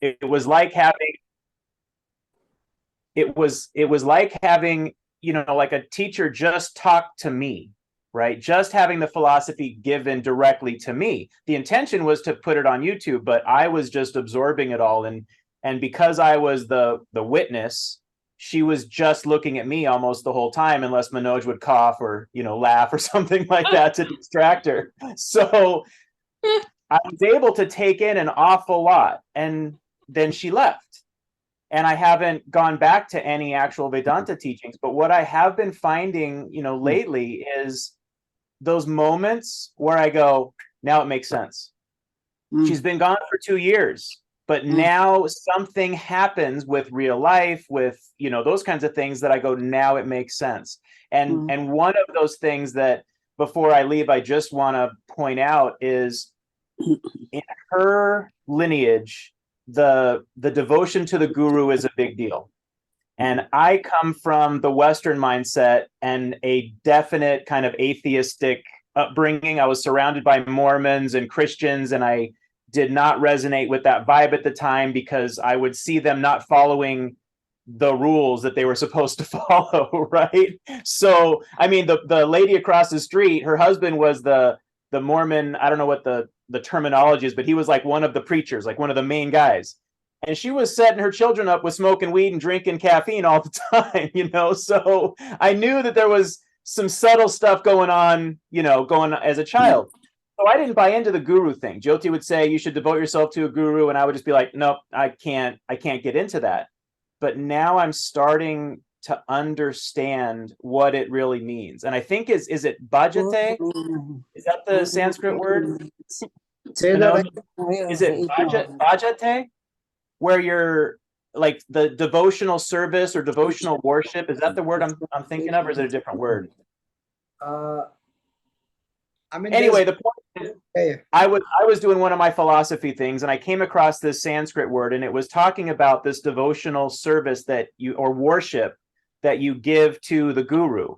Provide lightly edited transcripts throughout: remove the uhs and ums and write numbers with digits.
it was like having it was like having, like a teacher just talk to me, right? Just having the philosophy given directly to me. The intention was to put it on YouTube, but I was just absorbing it all, and because I was the witness, she was just looking at me almost the whole time, unless Manoj would cough or laugh or something like that to distract her. So I was able to take in an awful lot, and then she left, and I haven't gone back to any actual Vedanta teachings. But what I have been finding, lately is those moments where I go, now it makes sense. She's been gone for 2 years, but now something happens with real life, with, those kinds of things that I go, now it makes sense. And one of those things that before I leave, I just want to point out is in her lineage, the devotion to the guru is a big deal. And I come from the Western mindset and a definite kind of atheistic upbringing. I was surrounded by Mormons and Christians, and I did not resonate with that vibe at the time because I would see them not following the rules that they were supposed to follow, right? So, I mean, the lady across the street, her husband was the Mormon, I don't know what the terminology is, but he was like one of the preachers, like one of the main guys. And she was setting her children up with smoking weed and drinking caffeine all the time. So I knew that there was some subtle stuff going on, going as a child. So I didn't buy into the guru thing. Jyoti would say you should devote yourself to a guru, and I would just be like, nope, I can't get into that. But now I'm starting to understand what it really means. And I think is it bhajate? Is that the Sanskrit word? Say that. Is it bhajate? Where you're like the devotional service or devotional worship? Is that the word I'm thinking of, or is it a different word? I mean, anyway, the point is, I was doing one of my philosophy things, and I came across this Sanskrit word, and it was talking about this devotional service or worship that you give to the guru.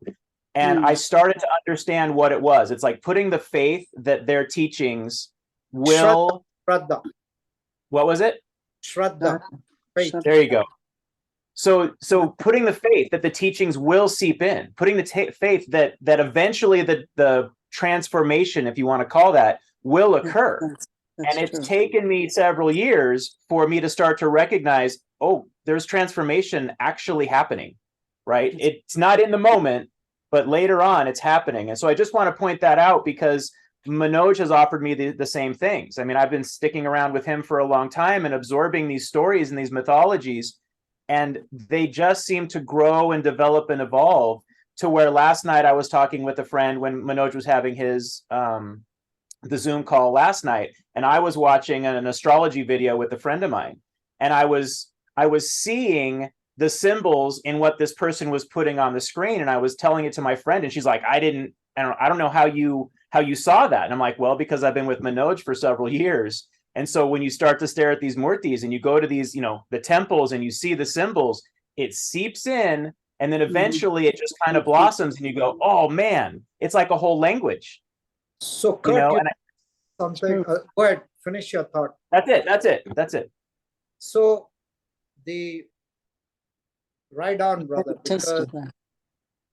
And I started to understand what it was. It's like putting the faith that their teachings will. Shraddha. What was it? Shraddha. Faith. There you go. So putting the faith that the teachings will seep in, putting the faith that eventually the transformation, if you want to call that, will occur. That's and it's true. Taken me several years for me to start to recognize, oh, there's transformation actually happening, right? It's not in the moment, but later on it's happening. And so I just want to point that out because Manoj has offered me the same things. I mean, I've been sticking around with him for a long time and absorbing these stories and these mythologies, and they just seem to grow and develop and evolve to where last night I was talking with a friend when Manoj was having his the Zoom call last night, and I was watching an astrology video with a friend of mine, and I was seeing the symbols in what this person was putting on the screen, and I was telling it to my friend, and she's like, I don't know how you saw that. And I'm like, well, because I've been with Manoj for several years. And so when you start to stare at these murtis and you go to these, the temples and you see the symbols, it seeps in, and then eventually it just kind of blossoms and you go, oh man, it's like a whole language. So Kurt, something, go ahead, finish your thought. That's it. So right on, brother, because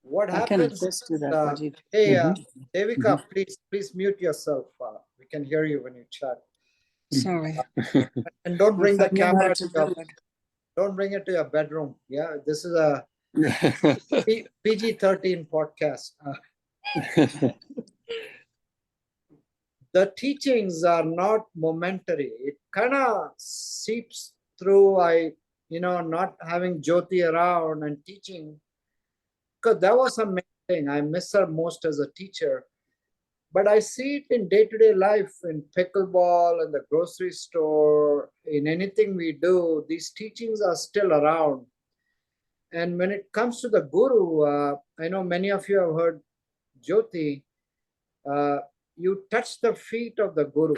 what happens Devika, please mute yourself. We can hear you when you chat. Sorry. And don't bring the camera don't bring it to your bedroom. Yeah, this is a PG-13 podcast. The teachings are not momentary. It kind of seeps through. Not having Jyoti around and teaching, because that was amazing. I miss her most as a teacher. But I see it in day-to-day life, in pickleball, in the grocery store, in anything we do. These teachings are still around. And when it comes to the guru, I know many of you have heard Jyoti, you touch the feet of the guru.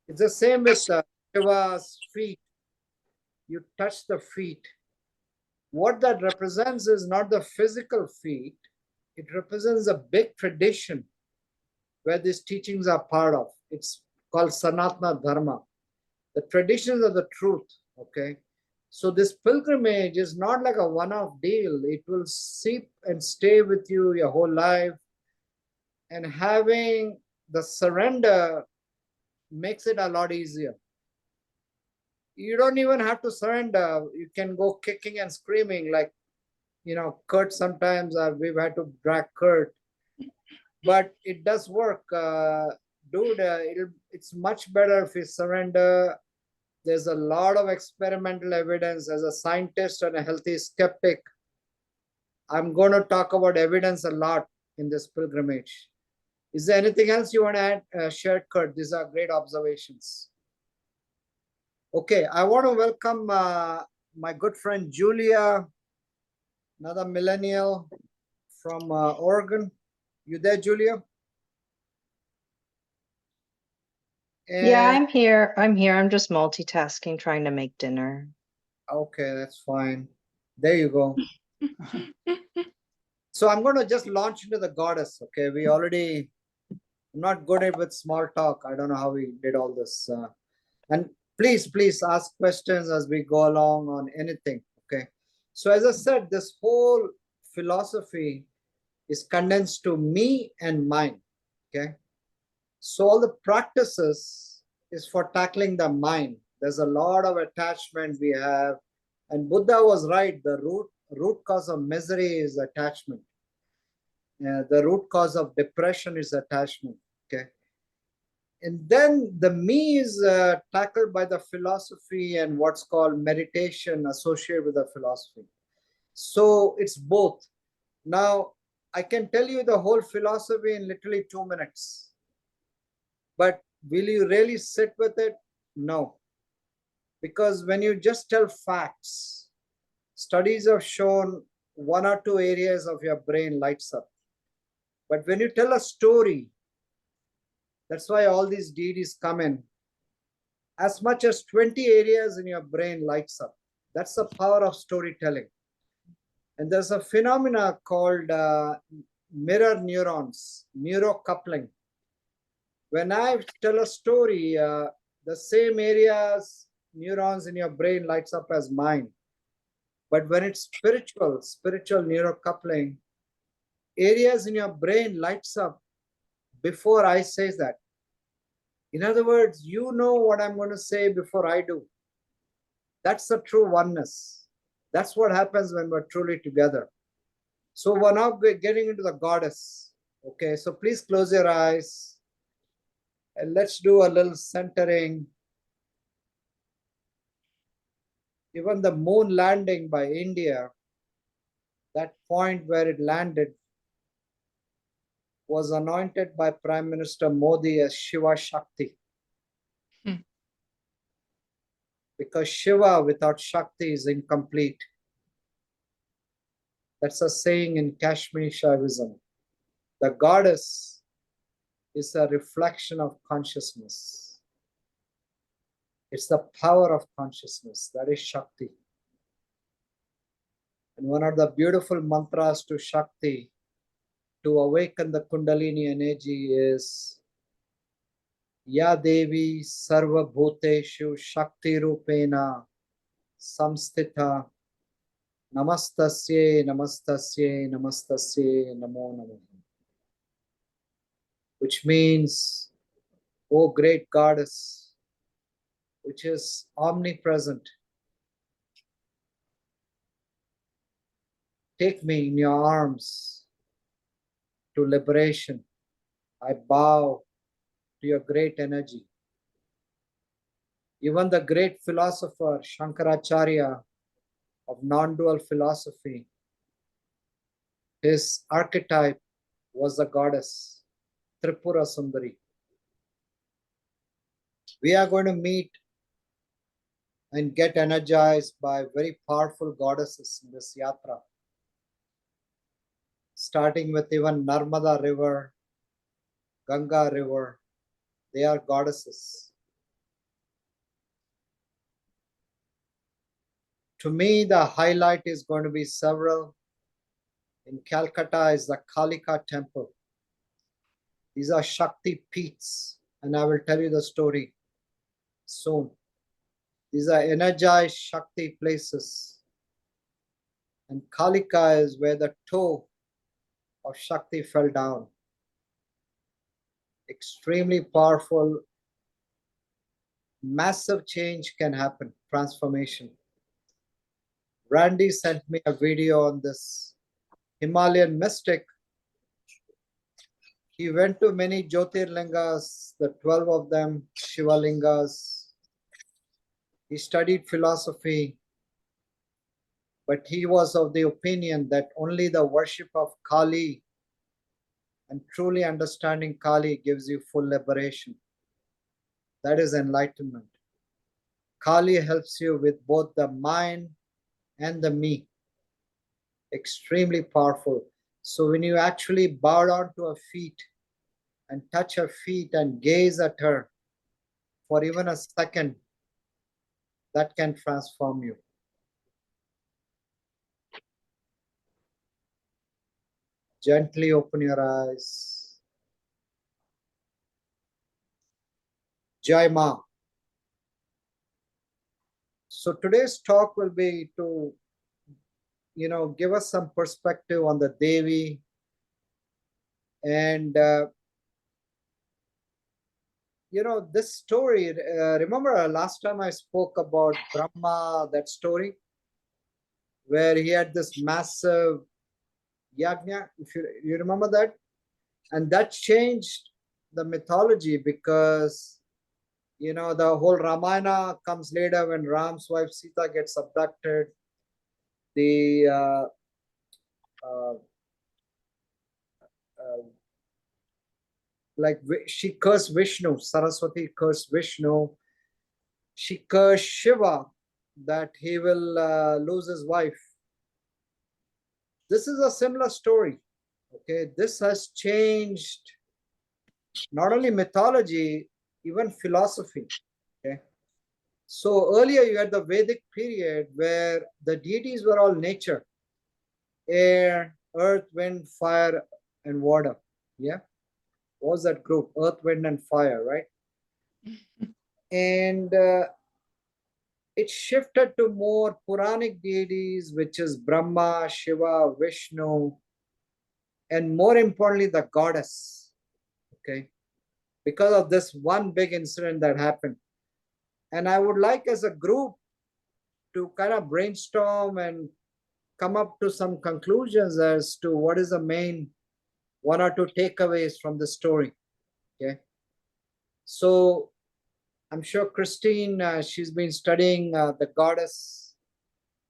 It's the same with Shiva's feet. You touch the feet. What that represents is not the physical feet. It represents a big tradition where these teachings are part of. It's called Sanatana Dharma, the traditions of the truth, Okay. So this pilgrimage is not like a one-off deal. It will seep and stay with you your whole life. And having the surrender makes it a lot easier. You don't even have to surrender. You can go kicking and screaming like, Kurt sometimes we've had to drag Kurt. But it does work. Dude, it's much better if you surrender. There's a lot of experimental evidence. As a scientist and a healthy skeptic, I'm going to talk about evidence a lot in this pilgrimage. Is there anything else you want to add, share, Kurt? These are great observations. Okay, I want to welcome my good friend Julia, another millennial from Oregon. You there, Julia? Yeah, And I'm here. I'm just multitasking, trying to make dinner. okay, that's fine. There you go. So I'm going to just launch into the goddess. Okay, I'm not good at with small talk. I don't know how we did all this. And please ask questions as we go along on anything. Okay. So as I said, this whole philosophy is condensed to me and mine. Okay. So all the practices is for tackling the mind. There's a lot of attachment we have. And Buddha was right. The root cause of misery is attachment. The root cause of depression is attachment. Okay. And then the me is tackled by the philosophy and what's called meditation associated with the philosophy. So it's both. Now, I can tell you the whole philosophy in literally 2 minutes. But will you really sit with it? No. Because when you just tell facts, studies have shown 1 or 2 areas of your brain lights up. But when you tell a story, that's why all these deities come in. As much as 20 areas in your brain lights up. That's the power of storytelling. And there's a phenomena called mirror neurons, neurocoupling. When I tell a story, the same areas, neurons in your brain lights up as mine. But when it's spiritual neurocoupling, areas in your brain lights up before I say that. In other words, you know what I'm going to say before I do. That's the true oneness. That's what happens when we're truly together. So we're now getting into the goddess. Okay, so please close your eyes. And let's do a little centering. Even the moon landing by India, that point where it landed was anointed by Prime Minister Modi as Shiva Shakti. Because Shiva without Shakti is incomplete. That's a saying in Kashmiri Shaivism. The goddess is a reflection of consciousness. It's the power of consciousness. That is Shakti. And one of the beautiful mantras to Shakti, to awaken the Kundalini energy, is Ya Devi Sarva Bhuteshu Shakti Rupena Samstita Namastasye Namastasye Namastasye Namo Namo. Which means, O great goddess, which is omnipresent, take me in your arms to liberation. I bow to your great energy. Even the great philosopher Shankaracharya of non-dual philosophy, his archetype was the goddess Tripura Sundari. We are going to meet and get energized by very powerful goddesses in this yatra. Starting with even Narmada River, Ganga River, they are goddesses. To me, the highlight is going to be several. In Calcutta is the Kalika temple. These are Shakti Peeths, and I will tell you the story soon. These are energized Shakti places. And Kalika is where the toe of Shakti fell down. Extremely powerful, massive change can happen, transformation. Randy sent me a video on this Himalayan mystic. He went to many Jyotirlingas, the 12 of them, Shiva Lingas. He studied philosophy, but he was of the opinion that only the worship of Kali and truly understanding Kali gives you full liberation. That is enlightenment. Kali helps you with both the mind and the me. Extremely powerful. So when you actually bow down to her feet and touch her feet and gaze at her for even a second, that can transform you. Gently open your eyes. Jai Ma. So today's talk will be to, give us some perspective on the Devi. And, this story, remember last time I spoke about Brahma, that story, where he had this massive yajna, if you remember that? And that changed the mythology because, the whole Ramayana comes later when Ram's wife Sita gets abducted. She cursed Vishnu, Saraswati cursed Vishnu. She cursed Shiva that he will lose his wife. This is a similar story. Okay, this has changed not only mythology, even philosophy. Okay, so earlier you had the Vedic period where the deities were all nature: air, earth, wind, fire, and water. Yeah, what was that group? Earth, wind, and fire, right? And it shifted to more Puranic deities, which is Brahma, Shiva, Vishnu, and more importantly, the goddess. Okay, because of this one big incident that happened. And I would like as a group to kind of brainstorm and come up to some conclusions as to what is the main one or two takeaways from the story. Okay, so I'm sure Christine, she's been studying the goddess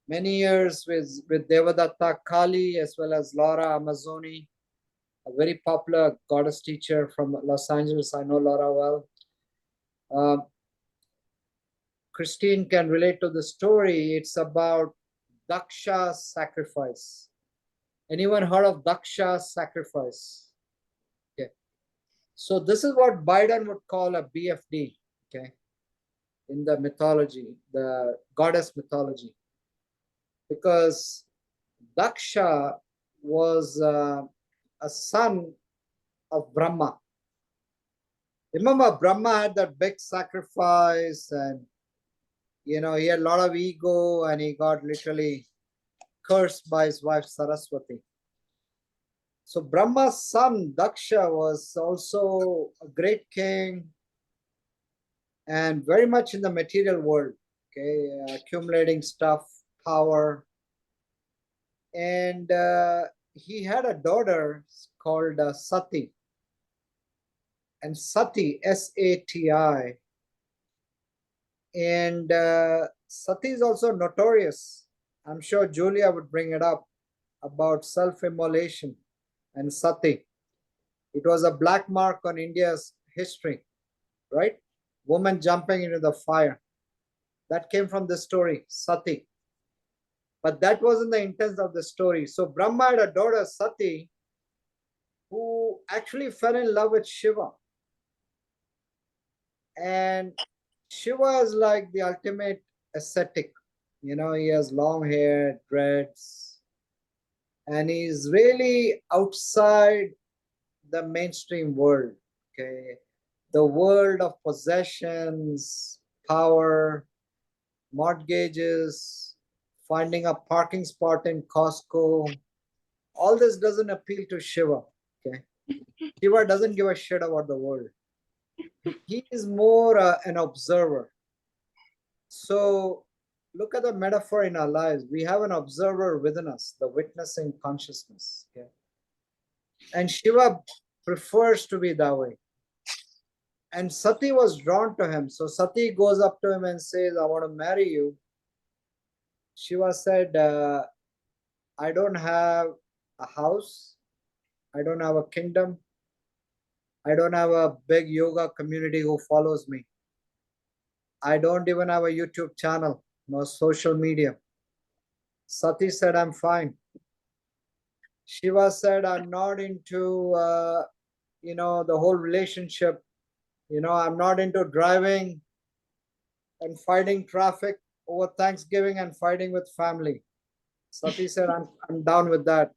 many years with Devadatta Kali as well as Laura Amazzoni, a very popular goddess teacher from Los Angeles. I know Laura well. Christine can relate to the story. It's about Daksha's sacrifice. Anyone heard of Daksha's sacrifice? Okay. So this is what Biden would call a BFD, okay, in the mythology, the goddess mythology. Because Daksha was a son of Brahma. Remember, Brahma had that big sacrifice and, he had a lot of ego and he got literally cursed by his wife Saraswati. So Brahma's son Daksha was also a great king and very much in the material world, okay, accumulating stuff, power. And he had a daughter called Sati. And Sati, S-A-T-I. And Sati is also notorious. I'm sure Julia would bring it up about self-immolation and Sati. It was a black mark on India's history, right? Woman jumping into the fire. That came from the story, Sati. But that wasn't the intent of the story. So Brahma had a daughter, Sati, who actually fell in love with Shiva. And Shiva is like the ultimate ascetic. He has long hair, dreads, and he's really outside the mainstream world, okay? The world of possessions, power, mortgages, finding a parking spot in Costco. All this doesn't appeal to Shiva. Okay. Shiva doesn't give a shit about the world. He is more an observer. So look at the metaphor in our lives. We have an observer within us, the witnessing consciousness. Okay? And Shiva prefers to be that way. And Sati was drawn to him. So Sati goes up to him and says, I want to marry you. Shiva said, I don't have a house. I don't have a kingdom. I don't have a big yoga community who follows me. I don't even have a YouTube channel, no social media. Sati said, I'm fine. Shiva said, I'm not into, the whole relationship. I'm not into driving and fighting traffic over Thanksgiving and fighting with family. Sati said, I'm down with that.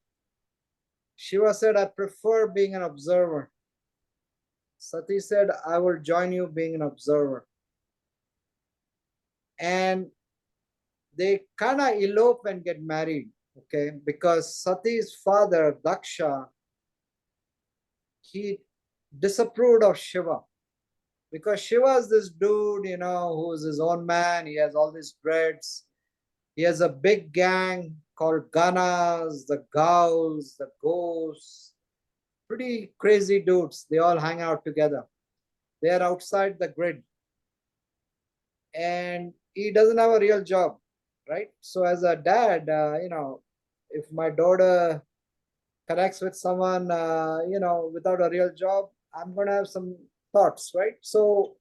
Shiva said, I prefer being an observer. Sati said, I will join you being an observer. And they kind of elope and get married, okay? Because Sati's father, Daksha, he disapproved of Shiva. Because Shiva is this dude, who's his own man. He has all these dreads. He has a big gang called Ganas, the Gauls, the Ghosts. Pretty crazy dudes. They all hang out together. They are outside the grid. And he doesn't have a real job, right? So as a dad, if my daughter connects with someone, without a real job, I'm going to have some thoughts, right? So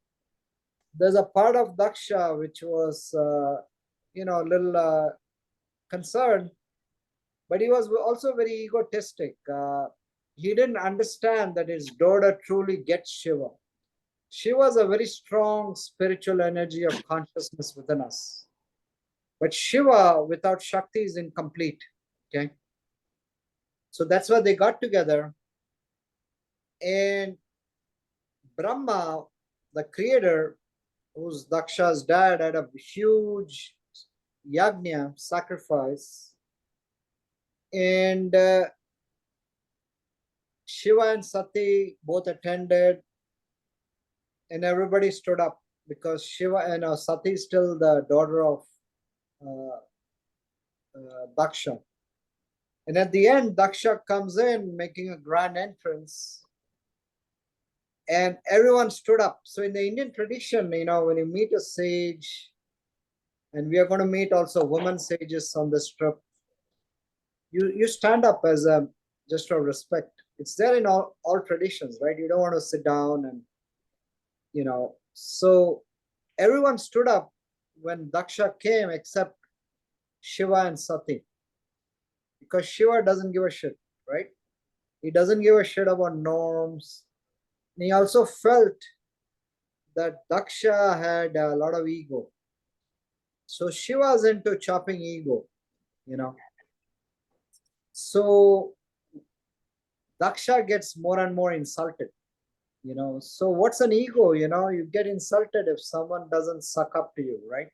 there's a part of Daksha which was, a little concerned, but he was also very egotistic. He didn't understand that his daughter truly gets Shiva. Shiva is a very strong spiritual energy of consciousness within us. But Shiva without Shakti is incomplete. Okay. So that's why they got together. And Brahma, the creator, who's Daksha's dad, had a huge yajna, sacrifice. And Shiva and Sati both attended. And everybody stood up because Shiva and Sati is still the daughter of Daksha. And at the end, Daksha comes in making a grand entrance. And everyone stood up. So in the Indian tradition, when you meet a sage, and we are going to meet also women sages on this trip, you stand up as a gesture of respect. It's there in all traditions, right? You don't want to sit down and so everyone stood up when Daksha came except Shiva and Sati. Because Shiva doesn't give a shit, right? He doesn't give a shit about norms. And he also felt that Daksha had a lot of ego. So Shiva's into chopping ego, So Daksha gets more and more insulted. So what's an ego? You get insulted if someone doesn't suck up to you, right?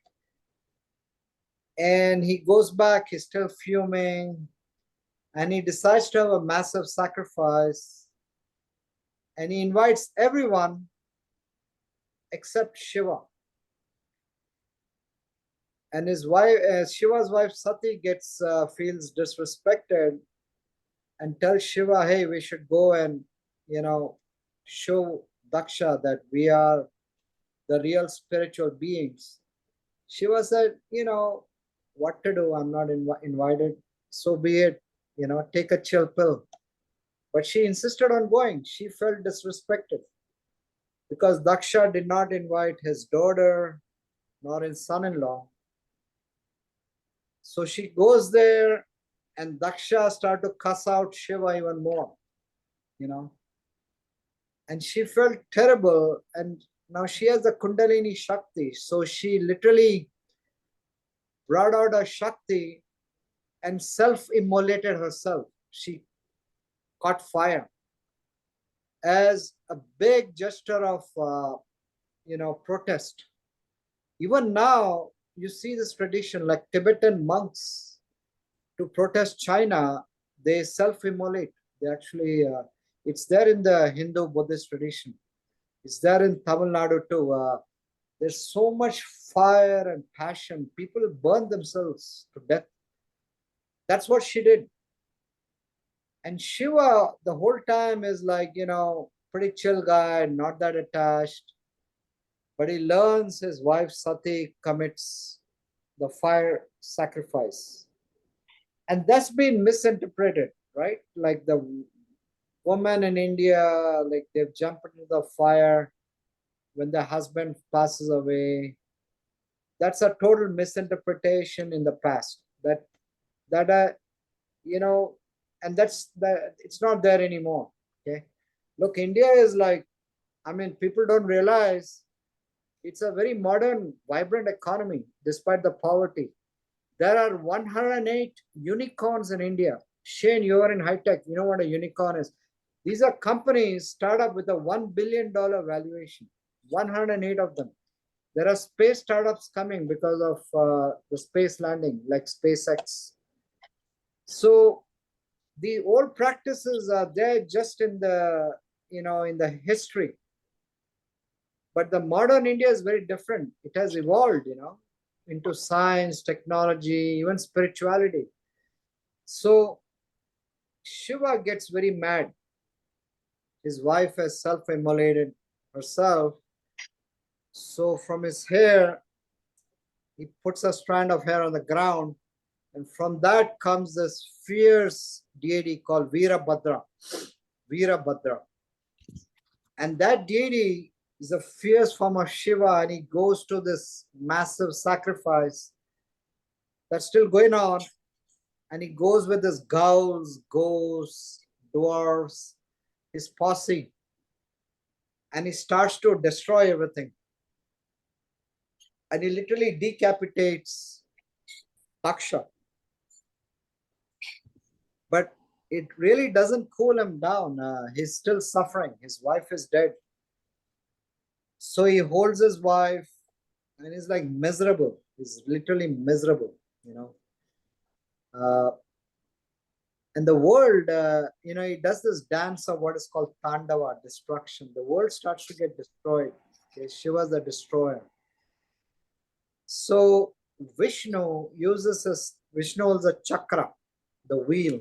And he goes back, he's still fuming, and he decides to have a massive sacrifice. And he invites everyone except Shiva. And his wife, Shiva's wife Sati feels disrespected and tells Shiva, hey, we should go and, show Daksha that we are the real spiritual beings. Shiva said, what to do? I'm not invited. So be it, take a chill pill. But she insisted on going. She felt disrespected because Daksha did not invite his daughter nor his son-in-law. So she goes there and Daksha started to cuss out Shiva even more, And she felt terrible. And now she has the Kundalini Shakti. So she literally brought out her Shakti and self-immolated herself. She caught fire as a big gesture of, protest. Even now, you see this tradition, like Tibetan monks, to protest China, they self-immolate. They actually, it's there in the Hindu Buddhist tradition. It's there in Tamil Nadu too. There's so much fire and passion. People burn themselves to death. That's what she did. And Shiva, the whole time, is like, pretty chill guy, not that attached. But he learns his wife Sati commits the fire sacrifice. And that's been misinterpreted, right? Like the woman in India, like they've jumped into the fire when the husband passes away. That's a total misinterpretation in the past. And it's not there anymore. Okay. Look, India is like, people don't realize it's a very modern, vibrant economy despite the poverty. There are 108 unicorns in India. Shane, you are in high tech. You know what a unicorn is? These are companies start up with a $1 billion valuation. 108 of them. There are space startups coming because of the space landing, like SpaceX. So the old practices are there just in the, in the history. But the modern India is very different. It has evolved, into science, technology, even spirituality. So Shiva gets very mad. His wife has self-immolated herself. So from his hair, he puts a strand of hair on the ground. And from that comes this fierce deity called Veerabhadra. Veerabhadra. And that deity is a fierce form of Shiva, and he goes to this massive sacrifice that's still going on. And he goes with his ghouls, ghosts, dwarves, his posse. And he starts to destroy everything. And he literally decapitates Daksha. But it really doesn't cool him down. He's still suffering. His wife is dead. So he holds his wife and he's like miserable. He's literally miserable, And the world, he does this dance of what is called Tandava, destruction. The world starts to get destroyed. Okay? Shiva's the destroyer. So Vishnu holds a chakra, the wheel.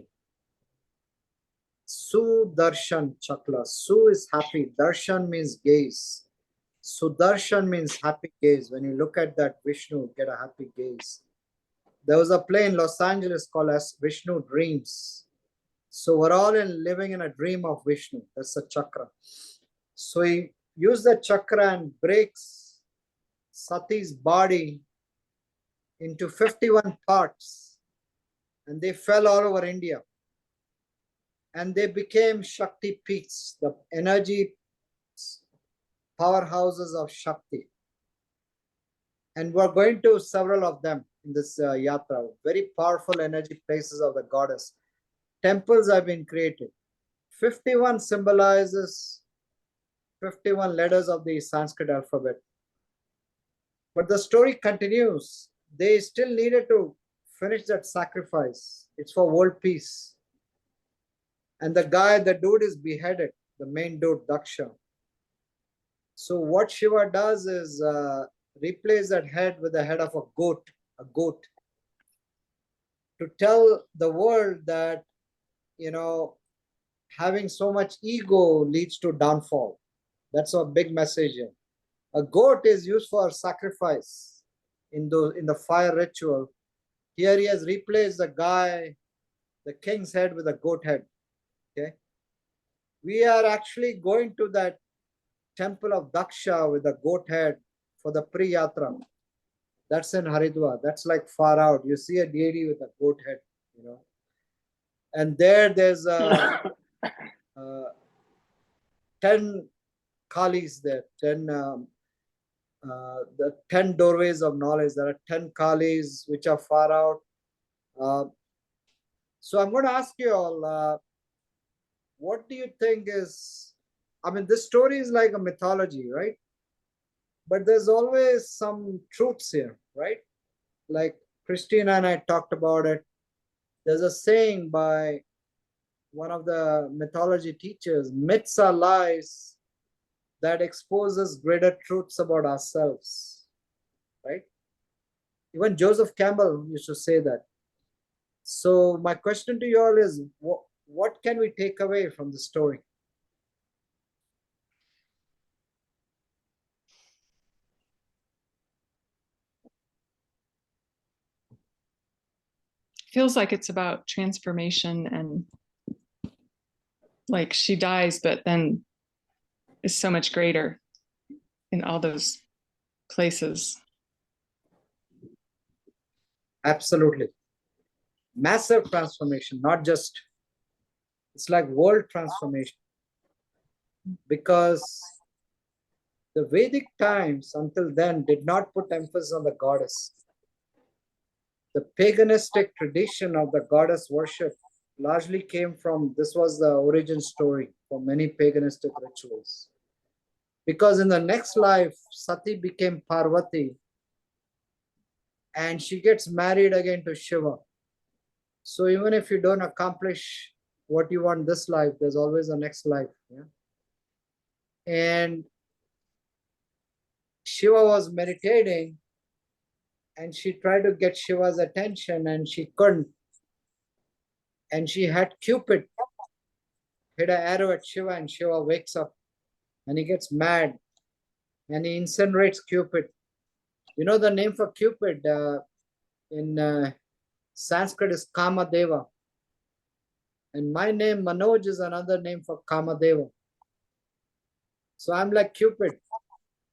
Sudarshan chakra. Su is happy. Darshan means gaze. Sudarshan means happy gaze. When you look at that Vishnu, get a happy gaze. There was a play in Los Angeles called as Vishnu Dreams. So we're all living in a dream of Vishnu. That's a chakra. So he used the chakra and breaks Sati's body into 51 parts. And they fell all over India. And they became Shakti peaks, the energy powerhouses of Shakti. And we're going to several of them in this yatra. Very powerful energy places of the goddess. Temples have been created. 51 symbolizes 51 letters of the Sanskrit alphabet. But the story continues. They still needed to finish that sacrifice. It's for world peace. And the dude is beheaded, the main dude, Daksha. So what Shiva does is replace that head with the head of a goat, to tell the world that, having so much ego leads to downfall. That's a big message here. A goat is used for sacrifice in the fire ritual. Here he has replaced the king's head with a goat head. Okay. We are actually going to that temple of Daksha with a goat head for the pre-yatra. That's in Haridwar. That's like far out. You see a deity with a goat head, And there's 10 Kalis there, 10 the 10 doorways of knowledge. There are 10 Kalis which are far out. So I'm going to ask you all, what do you think is, this story is like a mythology, right? But there's always some truths here, right? like Christina and I talked about it. There's a saying by one of the mythology teachers: myths are lies that exposes greater truths about ourselves, right? Even Joseph Campbell used to say that. So my question to you all is, what can we take away from the story? Feels like it's about transformation, and like she dies, but then is so much greater in all those places. Absolutely. Massive transformation, not just, it's like world transformation. Because the Vedic times until then did not put emphasis on the goddess. The paganistic tradition of the goddess worship largely came from, this was the origin story for many paganistic rituals. Because in the next life, Sati became Parvati and she gets married again to Shiva. So even if you don't accomplish what you want this life, there's always a next life. Yeah? And Shiva was meditating and she tried to get Shiva's attention and she couldn't. And she had Cupid hit an arrow at Shiva, and Shiva wakes up and he gets mad and he incinerates Cupid. You know, the name for Cupid in Sanskrit is Kamadeva. And my name, Manoj, is another name for Kamadeva. So I'm like Cupid,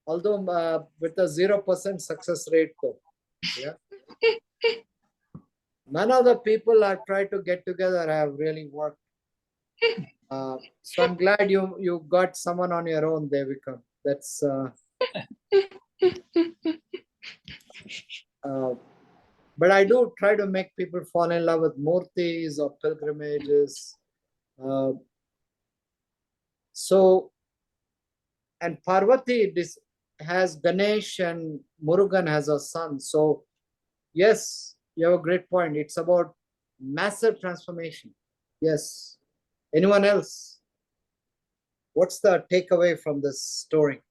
although with a 0% success rate though. Yeah. None of the people I've tried to get together have really worked. So I'm glad you got someone on your own, Devika. That's but I do try to make people fall in love with murtis or pilgrimages. So, and Parvati has Ganesh and Murugan has a son. So, yes, you have a great point. It's about massive transformation. Yes. Anyone else? What's the takeaway from this story?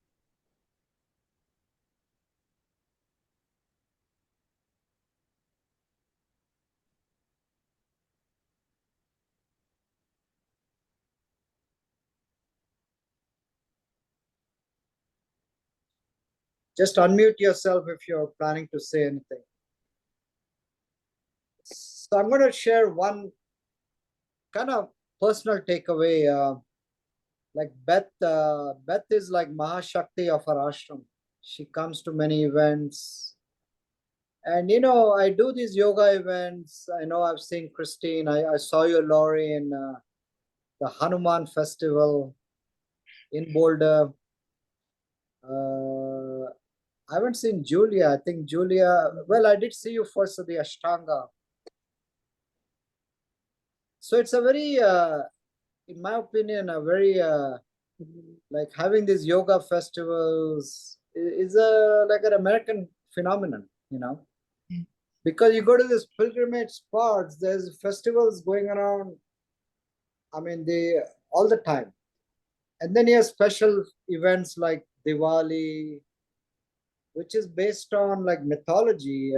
Just unmute yourself if you're planning to say anything. So I'm going to share one kind of personal takeaway. Like Beth is like Mahashakti of our ashram. She comes to many events. And, you know, I do these yoga events. I know I've seen Christine. I saw you, Laurie, in the Hanuman Festival in Boulder. I haven't seen Julia. I think Julia, well, I did see you first at the Ashtanga. So it's a very, in my opinion, a very, like having these yoga festivals is a like an American phenomenon, you know, because you go to these pilgrimage spots, there's festivals going around. I mean, they all the time. And then you have special events like Diwali, which is based on like mythology.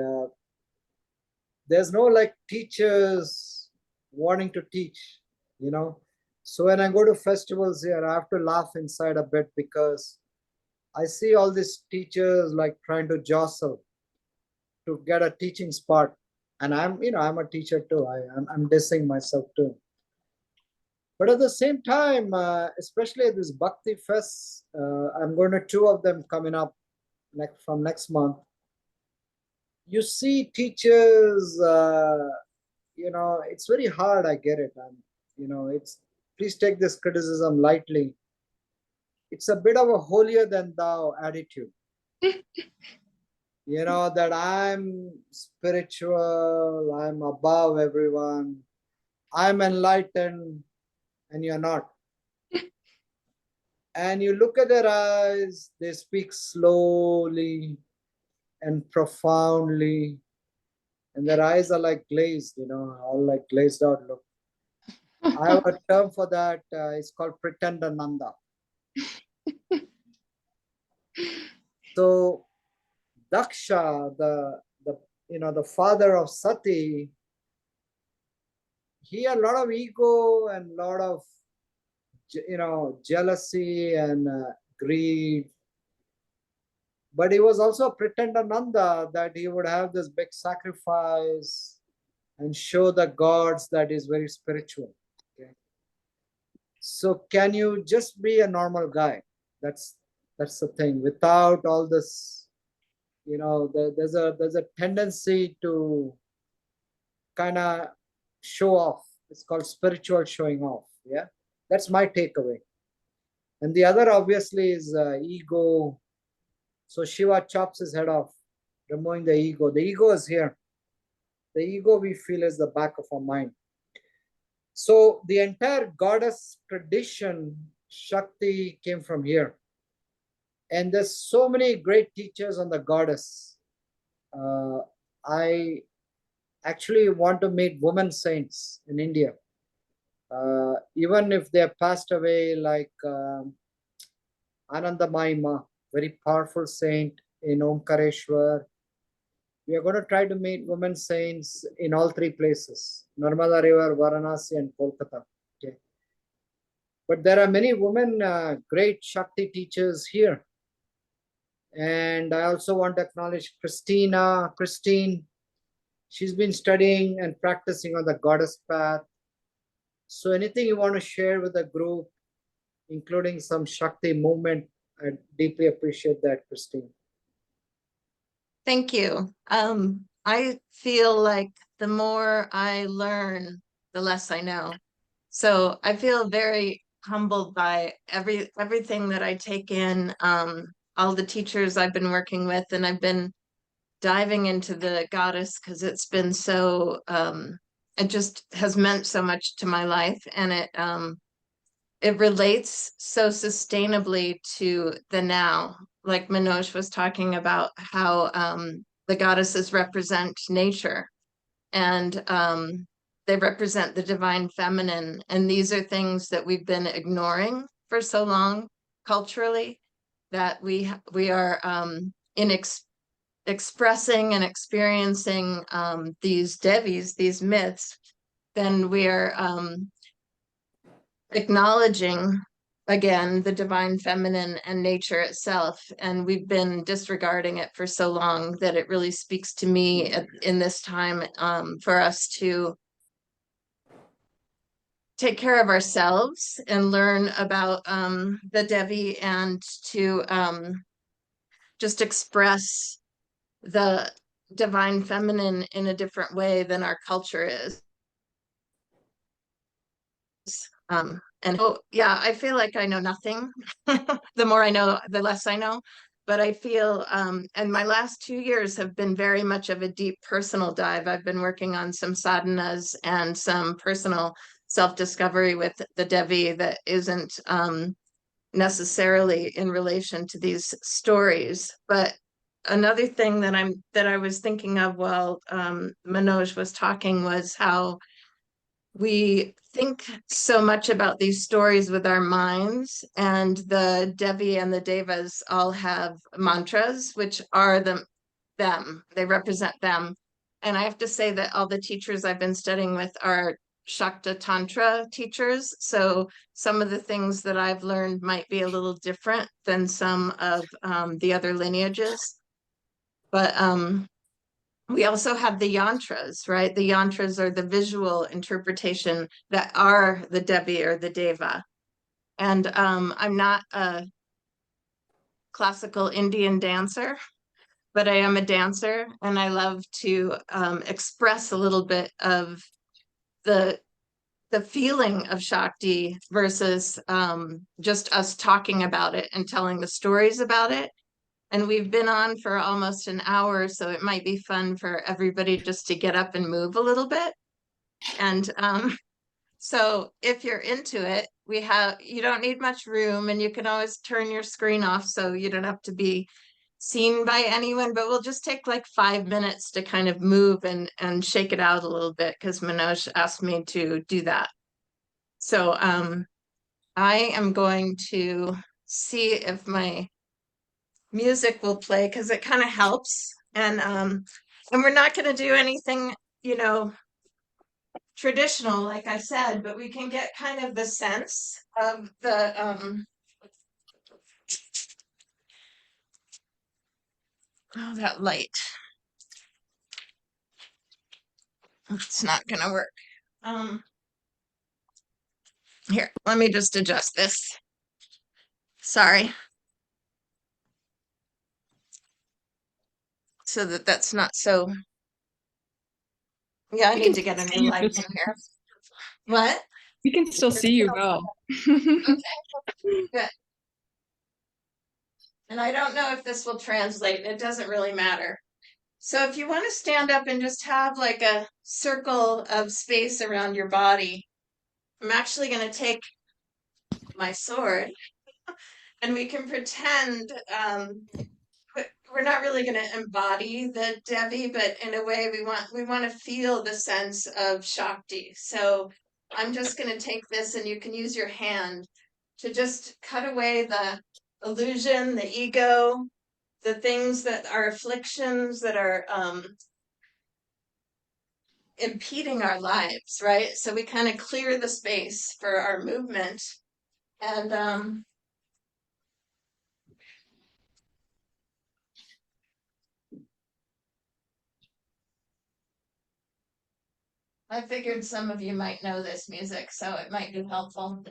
There's no like teachers wanting to teach, you know. So when I go to festivals here, I have to laugh inside a bit because I see all these teachers like trying to jostle to get a teaching spot. And I'm, you know, I'm a teacher too. I'm dissing myself too. But at the same time, especially at this Bhakti Fest, I'm going to two of them coming up from next month. You see teachers, you know, it's very hard. I get it. You know, please take this criticism lightly. It's a bit of a holier than thou attitude. You know, that I'm spiritual, I'm above everyone, I'm enlightened, and you're not. And you look at their eyes, they speak slowly and profoundly. and their eyes are like glazed, all like glazed out look. I have a term for that. It's called pretender Nanda. So Daksha, the father of Sati, he had a lot of ego and a lot of jealousy and greed. But he was also a pretender Nanda, that he would have this big sacrifice and show the gods that is very spiritual. Okay. So can you just be a normal guy? That's the thing. Without all this, there's a tendency to kind of show off. It's called spiritual showing off. Yeah, that's my takeaway. And the other obviously is ego. So Shiva chops his head off, removing the ego. The ego is here. The ego we feel is the back of our mind. So the entire goddess tradition, Shakti, came from here. And there's so many great teachers on the goddess. I actually want to meet women saints in India. Even if they have passed away, like Anandamayi Ma, very powerful saint in Omkareshwar. We are going to try to meet women saints in all three places, Narmada River, Varanasi, and Kolkata. Okay. But there are many women, great Shakti teachers here. And I also want to acknowledge Christine. She's been studying and practicing on the goddess path. So anything you want to share with the group, including some Shakti movement, I deeply appreciate that, Christine. Thank you. I feel like the more I learn, the less I know. So I feel very humbled by everything that I take in, all the teachers I've been working with, and I've been diving into the goddess because it's been so, it just has meant so much to my life, and it relates so sustainably to the now. Like Manoj was talking about how the goddesses represent nature, and they represent the divine feminine. And these are things that we've been ignoring for so long culturally, that we are expressing and experiencing these Devis, these myths, then we are acknowledging again the divine feminine and nature itself, and we've been disregarding it for so long that it really speaks to me in this time, for us to take care of ourselves and learn about the Devi, and to just express the divine feminine in a different way than our culture is. And oh yeah, I feel like I know nothing. The more I know, the less I know. But I feel, and my last 2 years have been very much of a deep personal dive. I've been working on some sadhanas and some personal self-discovery with the Devi that isn't necessarily in relation to these stories. But another thing that I was thinking of while Manoj was talking was how we think so much about these stories with our minds, and the Devi and the Devas all have mantras, which are them. They represent them. And I have to say that all the teachers I've been studying with are Shakta Tantra teachers. So some of the things that I've learned might be a little different than some of the other lineages. But we also have the yantras, right? The yantras are the visual interpretation that are the Devi or the Deva. And I'm not a classical Indian dancer, but I am a dancer, and I love to express a little bit of the feeling of Shakti versus just us talking about it and telling the stories about it. And we've been on for almost an hour, so it might be fun for everybody just to get up and move a little bit. And so if you're into it, you don't need much room, and you can always turn your screen off so you don't have to be seen by anyone, but we'll just take like 5 minutes to kind of move and shake it out a little bit because Manoj asked me to do that. So I am going to see if my music will play because it kind of helps. And we're not going to do anything, you know, traditional, like I said, but we can get kind of the sense of the oh, that light. It's not gonna work. Here, let me just adjust this. Sorry. So that that's not so. Yeah, I We need can to get a see new you light just- in here. What? We can still see you well. Good. And I don't know if this will translate. It doesn't really matter. So if you want to stand up and just have like a circle of space around your body, I'm actually going to take my sword and we can pretend we're not really going to embody the Devi, but in a way we want to feel the sense of Shakti. So I'm just going to take this and you can use your hand to just cut away the illusion, the ego, the things that are afflictions that are impeding our lives, right? So we kind of clear the space for our movement. And I figured some of you might know this music, so it might be helpful.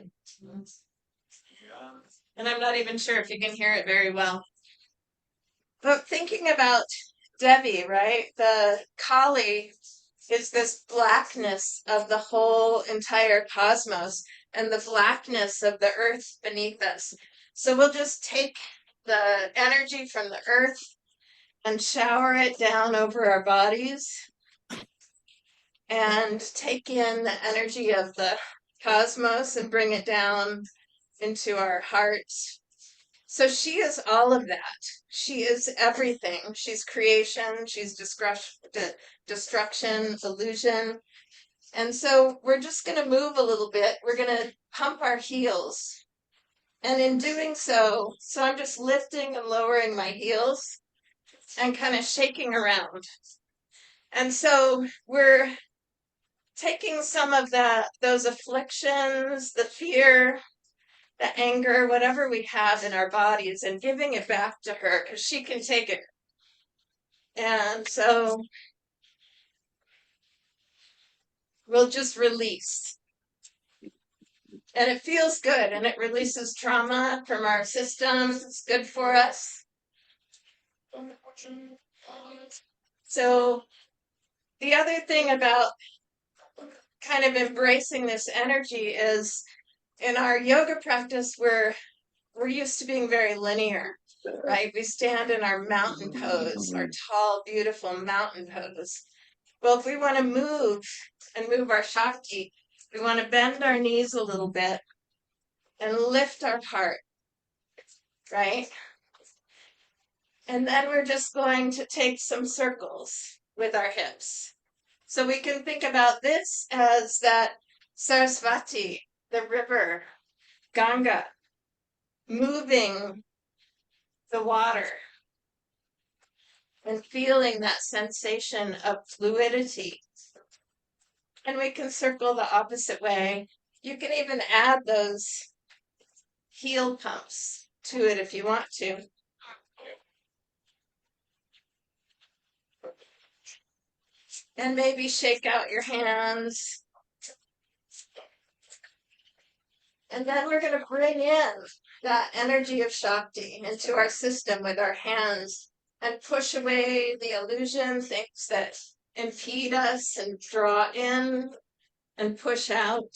And I'm not even sure if you can hear it very well. But thinking about Devi, right? The Kali is this blackness of the whole entire cosmos and the blackness of the earth beneath us. So we'll just take the energy from the earth and shower it down over our bodies and take in the energy of the cosmos and bring it down into our hearts. So she is all of that. She is everything. She's creation, she's destruction, illusion. And so we're just going to move a little bit. We're going to pump our heels. And in doing so, I'm just lifting and lowering my heels and kind of shaking around. And so we're taking some of those afflictions, the fear, the anger, whatever we have in our bodies, and giving it back to her because she can take it. And so we'll just release. And it feels good and it releases trauma from our systems. It's good for us. So the other thing about kind of embracing this energy is in our yoga practice, we're used to being very linear, right? We stand in our mountain pose, our tall, beautiful mountain pose. Well, if we want to move and move our Shakti, we want to bend our knees a little bit and lift our heart, right? And then we're just going to take some circles with our hips. So we can think about this as that Sarasvati, the river, Ganga, moving the water and feeling that sensation of fluidity. And we can circle the opposite way. You can even add those heel pumps to it if you want to. And maybe shake out your hands. And then we're going to bring in that energy of Shakti into our system with our hands and push away the illusion, things that impede us, and draw in and push out.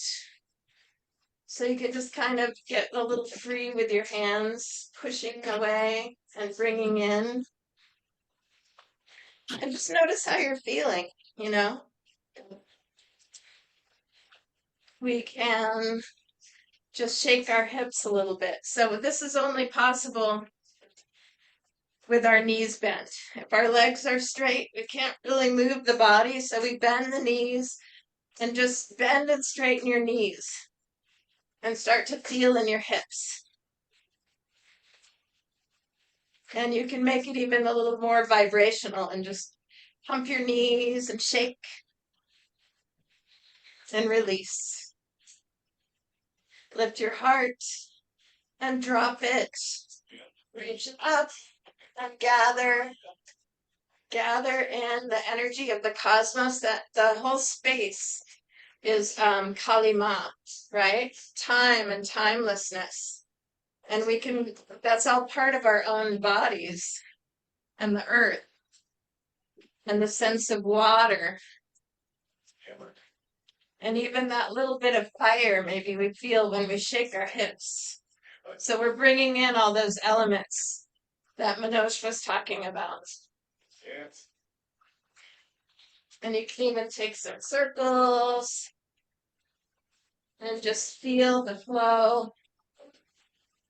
So you can just kind of get a little free with your hands, pushing away and bringing in. And just notice how you're feeling, you know? We can just shake our hips a little bit. So this is only possible with our knees bent. If our legs are straight, we can't really move the body, so we bend the knees and just bend and straighten your knees and start to feel in your hips. And you can make it even a little more vibrational and just pump your knees and shake and release. Lift your heart and drop it. Reach it up and gather in the energy of the cosmos, that the whole space is Kalima, right? Time and timelessness. And we can, that's all part of our own bodies and the earth and the sense of water. And even that little bit of fire maybe we feel when we shake our hips. So we're bringing in all those elements that Manoj was talking about. And you can even take some circles and just feel the flow,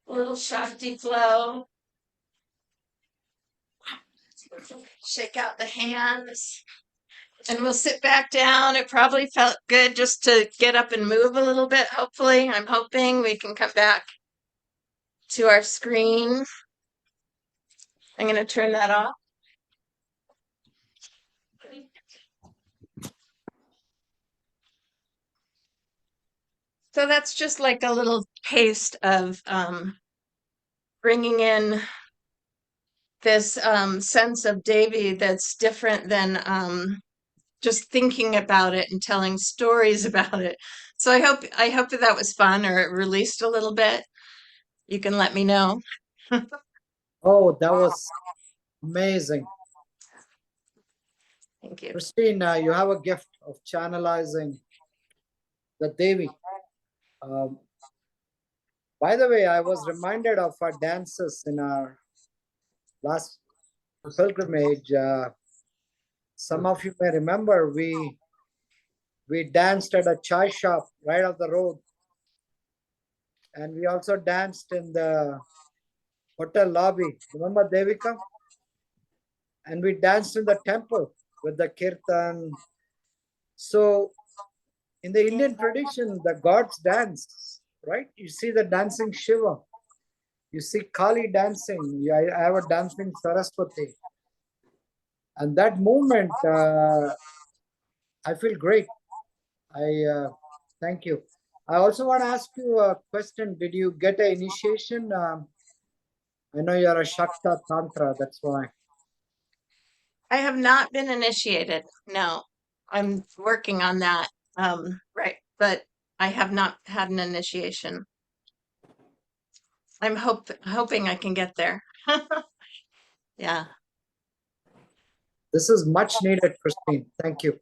a little Shakti flow. Shake out the hands. And we'll sit back down. It probably felt good just to get up and move a little bit, hopefully. I'm hoping we can come back to our screen. I'm going to turn that off. So that's just like a little taste of bringing in this sense of Devi that's different than just thinking about it and telling stories about it. So I hope that was fun or it released a little bit. You can let me know. Oh, that was amazing. Thank you. Christine, you have a gift of channelizing the Devi. By the way, I was reminded of our dances in our last pilgrimage. Some of you may remember we danced at a chai shop right off the road. And we also danced in the hotel lobby. Remember, Devika? And we danced in the temple with the kirtan. So in the Indian tradition, the gods dance, right? You see the dancing Shiva. You see Kali dancing. I have a dancing Saraswati. And that movement, I feel great. Thank you. I also want to ask you a question. Did you get an initiation? I know you're a Shakta Tantra, that's why. I have not been initiated. No, I'm working on that. Right, but I have not had an initiation. I'm hoping I can get there. Yeah. This is much needed, Christine. Thank you.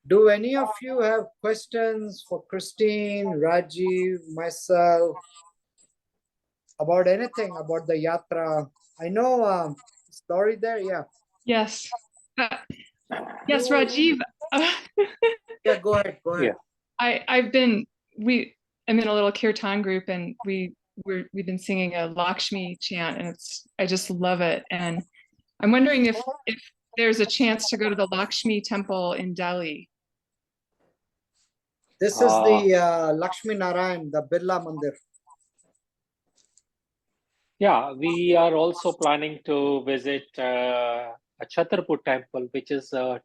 Do any of you have questions for Christine, Rajiv, myself, about anything about the yatra? I know story there, yeah. Yes. Yes, Rajiv. Yeah, go ahead, go ahead. I'm in a little kirtan group, and we've been singing a Lakshmi chant, and I just love it. And I'm wondering if there's a chance to go to the Lakshmi temple in Delhi. This is the Lakshmi Narayan, the Birla Mandir. Yeah, we are also planning to visit a Chhatarpur temple, which is a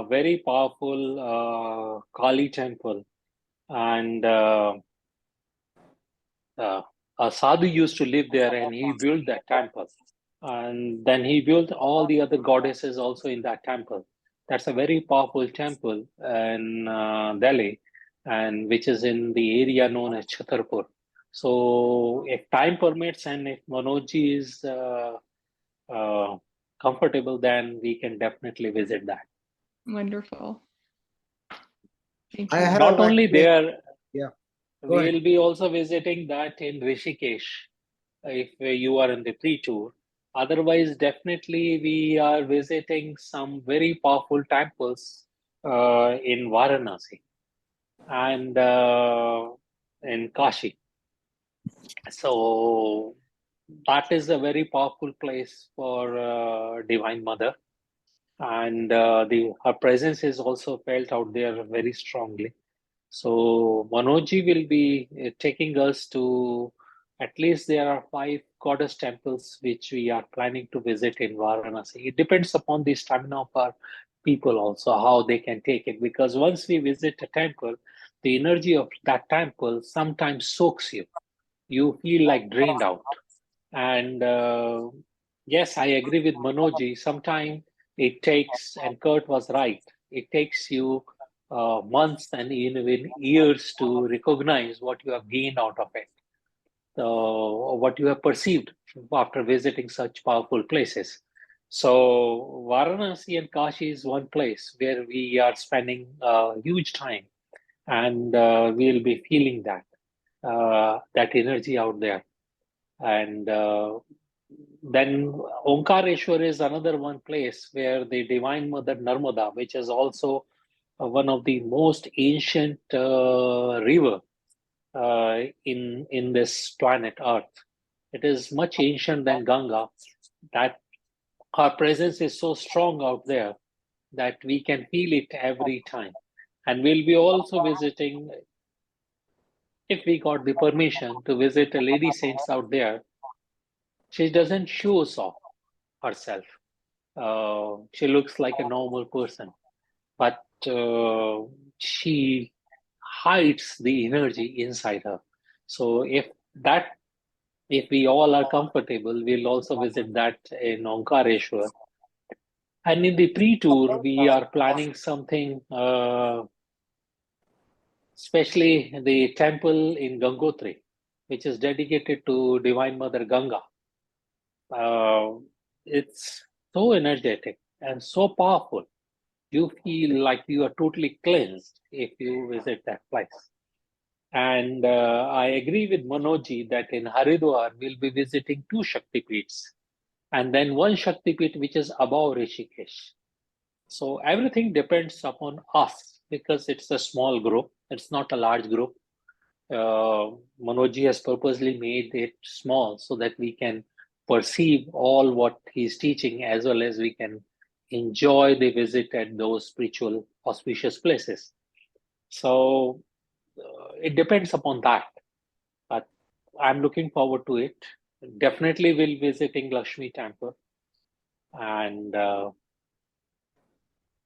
very powerful Kali temple. And a sadhu used to live there, and he built that temple. And then he built all the other goddesses also in that temple. That's a very powerful temple in Delhi, and which is in the area known as Chhatarpur. So if time permits and if Manojji is comfortable, then we can definitely visit that. Wonderful. Thank I you. have Not only actually- there, Yeah. Go ahead. we'll be also visiting that in Rishikesh if you are in the pre-tour. Otherwise, definitely we are visiting some very powerful temples in Varanasi and in Kashi. So that is a very powerful place for Divine Mother, and her presence is also felt out there very strongly. So Manojji will be taking us to, at least there are 5 goddess temples which we are planning to visit in Varanasi. It depends upon the stamina of our people also, how they can take it. Because once we visit a temple, the energy of that temple sometimes soaks you. You feel like drained out. And yes, I agree with Manojji. Sometimes it takes, and Kurt was right, it takes you months and even years to recognize what you have gained out of it, what you have perceived after visiting such powerful places. So, Varanasi and Kashi is one place where we are spending huge time, and we'll be feeling that energy out there. And then Omkareshwar is another one place where the Divine Mother Narmada, which is also one of the most ancient river in this planet Earth. It is much ancient than Ganga. That her presence is so strong out there that we can feel it every time. And we'll be also visiting, if we got the permission to visit a lady saints out there. She doesn't show off herself. She looks like a normal person, but she hides the energy inside her. So if we all are comfortable, we'll also visit that in Omkareshwar. And in the pre-tour, we are planning something, especially the temple in Gangotri, which is dedicated to Divine Mother Ganga. It's so energetic and so powerful. You feel like you are totally cleansed if you visit that place. And I agree with Manojji that in Haridwar, we'll be visiting 2 Shaktipeeths and then 1 Shaktipeeth which is above Rishikesh. So everything depends upon us because it's a small group, it's not a large group. Manojji has purposely made it small so that we can perceive all what he's teaching as well as we can enjoy the visit at those spiritual auspicious places. So it depends upon that. But I'm looking forward to it. Definitely will visiting Lakshmi Temple. And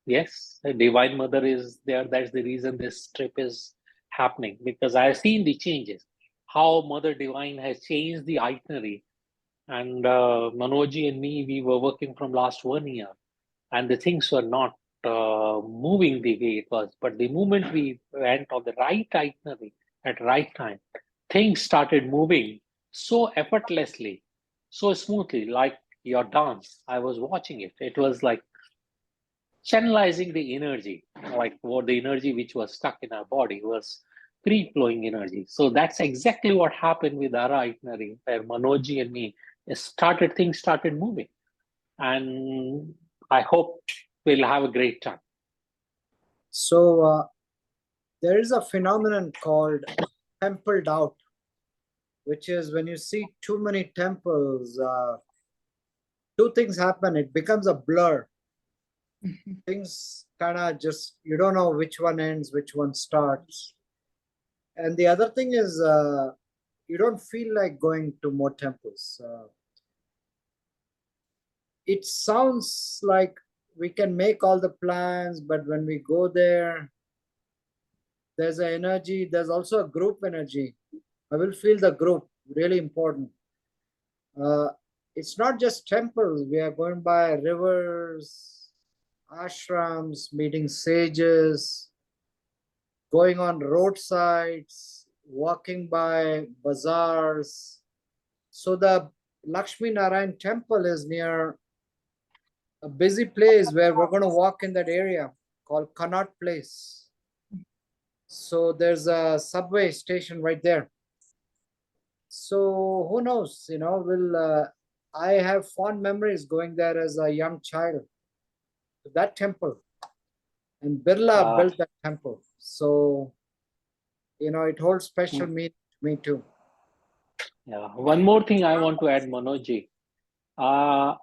yes, the Divine Mother is there. That's the reason this trip is happening because I've seen the changes, how Mother Divine has changed the itinerary. And Manojji and me, we were working from last 1 year, and the things were not moving the way it was. But the moment we went on the right itinerary at right time, things started moving so effortlessly, so smoothly, like your dance. I was watching it. It was like channelizing the energy, like what the energy which was stuck in our body was free flowing energy. So that's exactly what happened with our itinerary, where Manojji and me things started moving. And I hope we'll have a great time. So there is a phenomenon called temple doubt, which is when you see too many temples, 2 things happen. It becomes a blur. Things kind of just, you don't know which one ends, which one starts. And the other thing is, you don't feel like going to more temples. It sounds like we can make all the plans, but when we go there, there's an energy. There's also a group energy. I will feel the group, really important. It's not just temples. We are going by rivers, ashrams, meeting sages, going on roadsides, walking by bazaars. So the Lakshmi Narayan temple is near a busy place where we're going to walk in that area called Connaught Place. So there's a subway station right there. So who knows, I have fond memories going there as a young child to that temple. And Birla built that temple. So, it holds special meaning to me too. Yeah. One more thing I want to add, Manojji. Uh,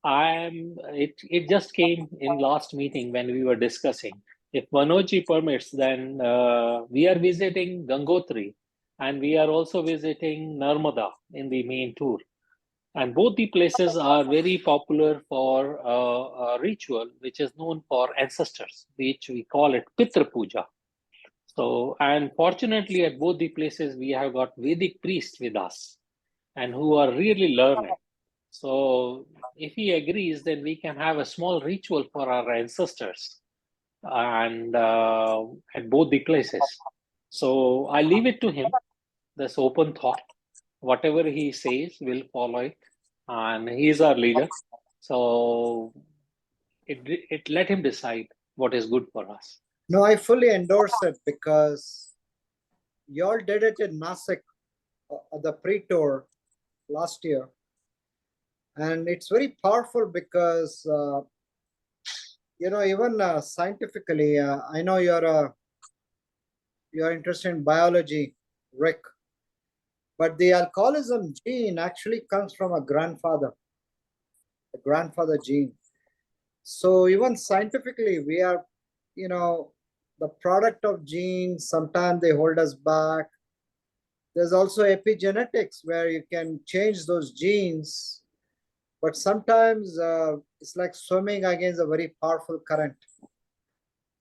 it just came in last meeting when we were discussing. If Manojji permits, then we are visiting Gangotri and we are also visiting Narmada in the main tour. And both the places are very popular for a ritual which is known for ancestors, which we call it Pitra Puja. So, and fortunately, at both the places, we have got Vedic priests with us and who are really learned. So, if he agrees, then we can have a small ritual for our ancestors and at both the places. So, I leave it to him, this open thought. Whatever he says, we'll follow it, and he's our leader. So, it let him decide what is good for us. No, I fully endorse it because you all did it in Nasik at the pre-tour last year. And it's very powerful because, even scientifically, I know you're interested in biology, Rick, but the alcoholism gene actually comes from a grandfather, the grandfather gene. So even scientifically, we are, the product of genes. Sometimes they hold us back. There's also epigenetics where you can change those genes, but sometimes it's like swimming against a very powerful current.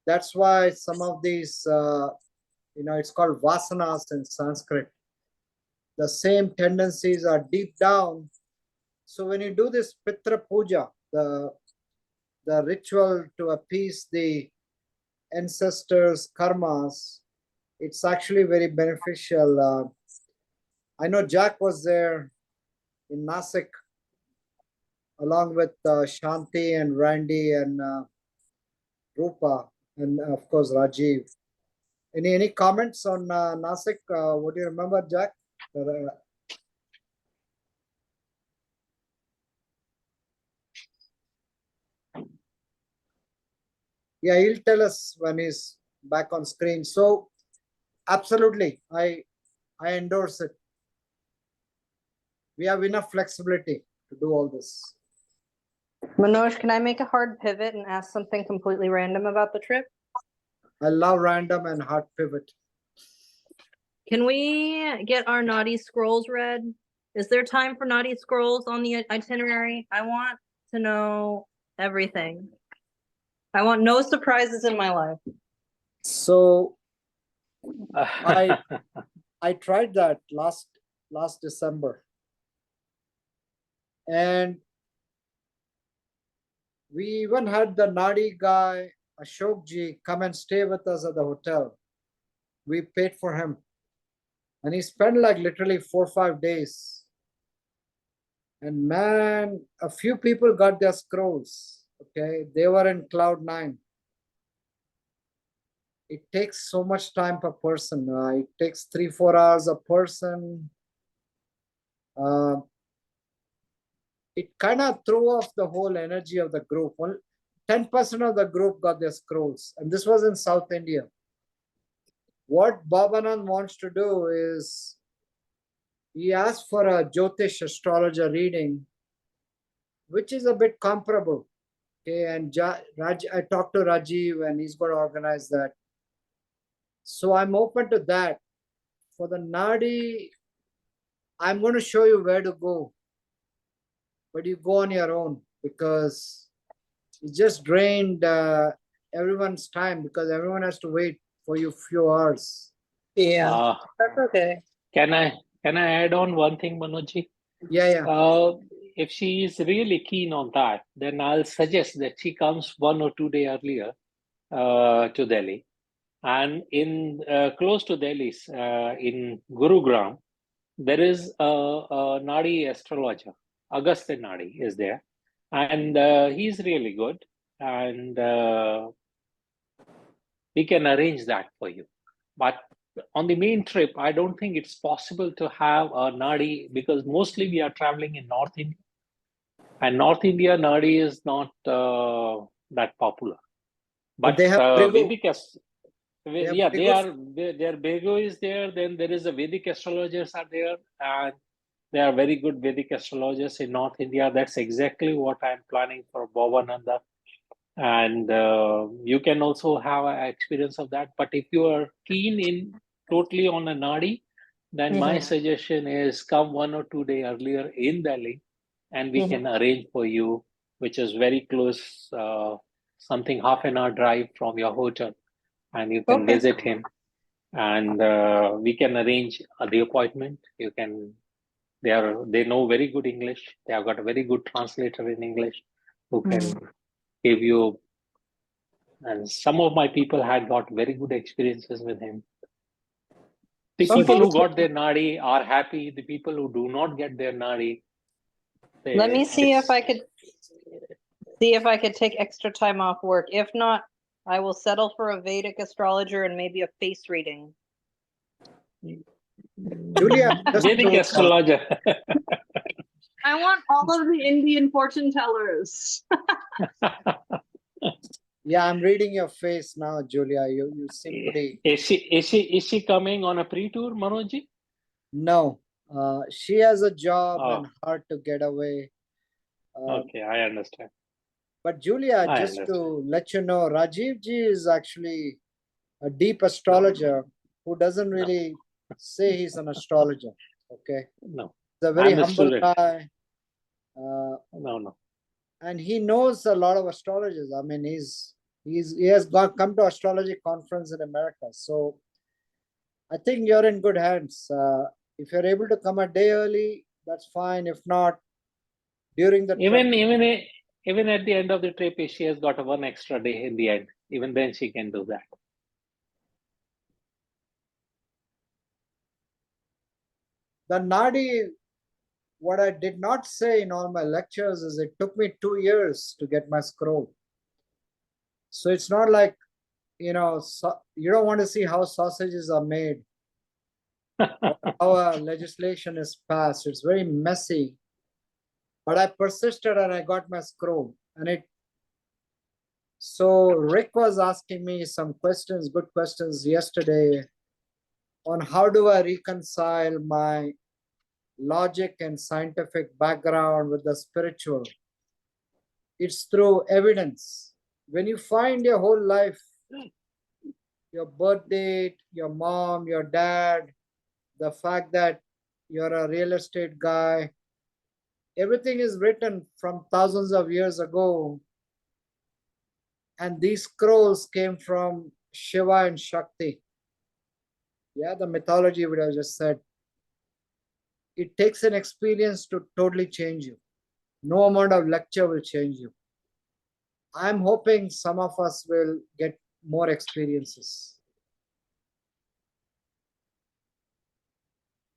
That's why some of these, it's called vasanas in Sanskrit. The same tendencies are deep down. So when you do this Pitra Puja, the ritual to appease the ancestors' karmas, it's actually very beneficial. I know Jack was there in Nasik along with Shanti and Randy and Rupa and of course Rajiv. Any comments on Nasik? What do you remember, Jack? Yeah, he'll tell us when he's back on screen. So absolutely, I endorse it. We have enough flexibility to do all this. Manoj, can I make a hard pivot and ask something completely random about the trip? I love random and hard pivot. Can we get our naughty scrolls read? Is there time for naughty scrolls on the itinerary? I want to know everything. I want no surprises in my life. So I tried that last December, and we even had the Nadi guy Ashokji come and stay with us at the hotel. We paid for him, and he spent like literally 4 or 5 days. And man, a few people got their scrolls. Okay, they were in cloud 9. It takes so much time per person. It takes 3-4 hours a person. It kind of threw off the whole energy of the group. 10% of the group got their scrolls, and this was in South India. What Babanand wants to do is he asked for a Jyotish astrologer reading, which is a bit comparable. Okay, and I talked to Rajiv and he's going to organize that. So I'm open to that. For the Nadi, I'm going to show you where to go, but you go on your own because it just drained everyone's time because everyone has to wait for you few hours. Yeah, that's okay. Can I add on one thing, Manojji? Yeah. If she is really keen on that, then I'll suggest that she comes 1 or 2 days earlier to Delhi. And in close to Delhi, in Gurugram, there is a Nadi astrologer. Agastya Nadi is there. And he's really good. And we can arrange that for you. But on the main trip, I don't think it's possible to have a Nadi because mostly we are traveling in North India. And North India Nadi is not that popular. But they have Vedic, their Bego is there. Then there is a Vedic astrologers are there, and There are very good Vedic astrologers in North India. That's exactly what I'm planning for Bhavananda. And you can also have an experience of that. But if you are keen in totally on a Nadi, then my suggestion is come 1 or 2 days earlier in Delhi, and we can arrange for you, which is very close, something half an hour drive from your hotel, and you can visit him, and we can arrange the appointment. You can. They know very good English. They have got a very good translator in English who can give you. And some of my people had got very good experiences with him. The people who got their Nadi are happy. The people who do not get their Nadi, Let me see if I could take extra time off work. If not, I will settle for a Vedic astrologer and maybe a face reading. Julia, just Vedic to, astrologer. I want all of the Indian fortune tellers. yeah, I'm reading your face now, Julia. You seem pretty. Is she coming on a pre-tour, Manojji? No, she has a job Oh. and hard to get away. Okay, I understand. But Julia, I just to understand. let you know, Rajiv ji is actually a deep astrologer who doesn't really say he's an astrologer. Okay, No, he's a very I'm the humble student. guy, No. and he knows a lot of astrologers. I mean, he has come to astrology conference in America. So I think you're in good hands. If you're able to come a day early, that's fine. If not, during the trip, Even at the end of the trip, if she has got a 1 extra day in the end, even then she can do that. the Nadi, what I did not say in all my lectures is it took me 2 years to get my scroll. So it's not like, you don't want to see how sausages are made, or how a legislation is passed. It's very messy. But I persisted and I got my scroll. So Rick was asking me some questions, good questions yesterday on how do I reconcile my logic and scientific background with the spiritual. It's through evidence. When you find your whole life, your birth date, your mom, your dad, the fact that you're a real estate guy, everything is written from thousands of years ago. And these scrolls came from Shiva and Shakti. Yeah, the mythology which I just said. It takes an experience to totally change you. No amount of lecture will change you. I'm hoping some of us will get more experiences.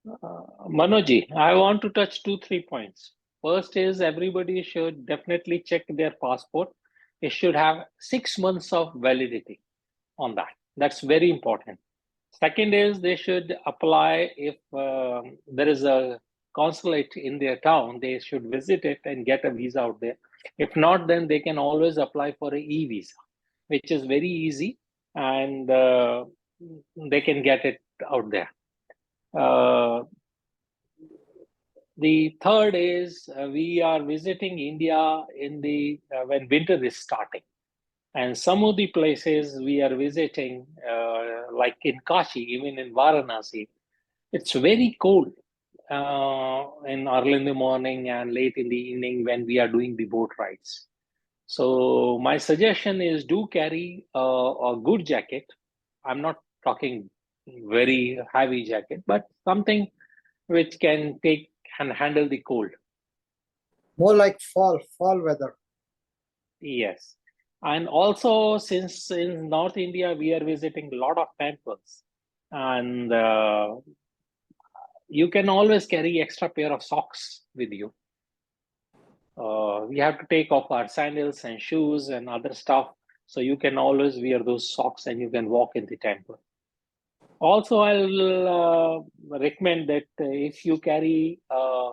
Manojji, I want to touch 2-3 points. First is everybody should definitely check their passport. It should have 6 months of validity on that. That's very important. Second is they should apply if there is a consulate in their town, they should visit it and get a visa out there. If not, then they can always apply for an e-visa, which is very easy, and they can get it out there. The third is we are visiting India in the when winter is starting. And some of the places we are visiting, like in Kashi, even in Varanasi, it's very cold in early in the morning and late in the evening when we are doing the boat rides. So my suggestion is do carry a good jacket. I'm not talking very heavy jacket, but something which can take and handle the cold. More like fall weather. Yes. And also, since in North India, we are visiting a lot of temples, and you can always carry extra pair of socks with you. We have to take off our sandals and shoes and other stuff, so you can always wear those socks and you can walk in the temple. Also, I'll recommend that if you carry a